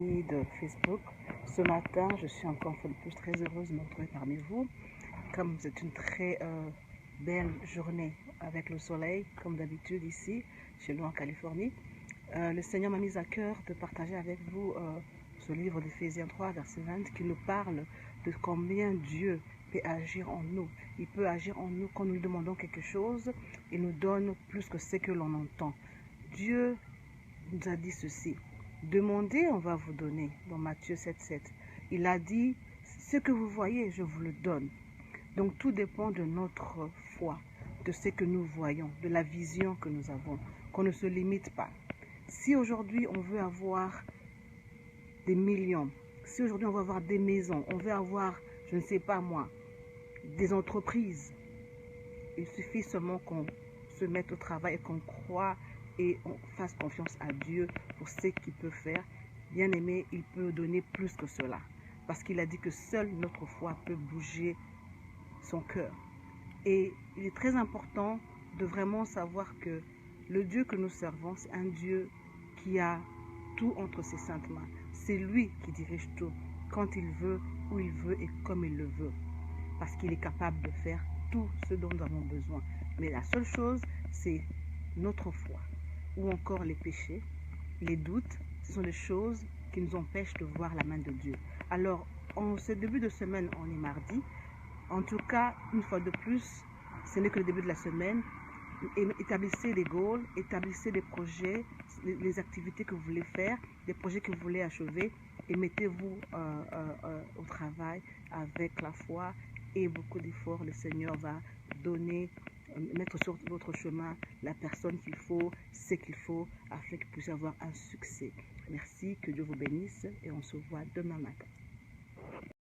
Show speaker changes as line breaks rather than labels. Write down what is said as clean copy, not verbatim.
De Facebook. Ce matin, je suis encore une fois de plus très heureuse de me retrouver parmi vous. Comme c'est une très belle journée avec le soleil, comme d'habitude ici, chez nous en Californie, le Seigneur m'a mis à cœur de partager avec vous ce livre d'Éphésiens 3, verset 20, qui nous parle de combien Dieu peut agir en nous. Il peut agir en nous quand nous lui demandons quelque chose. Il nous donne plus que ce que l'on entend. Dieu nous a dit ceci: demandez, on va vous donner, dans Matthieu 7,7. Il a dit, ce que vous voyez, je vous le donne. Donc tout dépend de notre foi, de ce que nous voyons, de la vision que nous avons, qu'on ne se limite pas. Si aujourd'hui on veut avoir des millions, si aujourd'hui on veut avoir des maisons, on veut avoir, je ne sais pas moi, des entreprises, il suffit seulement qu'on se mette au travail et qu'on croit et on fasse confiance à Dieu pour ce qu'il peut faire. Bien aimé, il peut donner plus que cela. Parce qu'il a dit que seule notre foi peut bouger son cœur. Et il est très important de vraiment savoir que le Dieu que nous servons, c'est un Dieu qui a tout entre ses saintes mains. C'est lui qui dirige tout, quand il veut, où il veut et comme il le veut. Parce qu'il est capable de faire tout ce dont nous avons besoin. Mais la seule chose, c'est notre foi. Ou encore les péchés, les doutes, ce sont des choses qui nous empêchent de voir la main de Dieu. Alors, en ce début de semaine, on est mardi. En tout cas, une fois de plus, ce n'est que le début de la semaine. Établissez des goals, établissez des projets, les activités que vous voulez faire, des projets que vous voulez achever, et mettez-vous au travail avec la foi et beaucoup d'efforts. Le Seigneur va donner, mettre sur votre chemin la personne qu'il faut, ce qu'il faut, afin que vous puissiez avoir un succès. Merci, que Dieu vous bénisse et on se voit demain matin.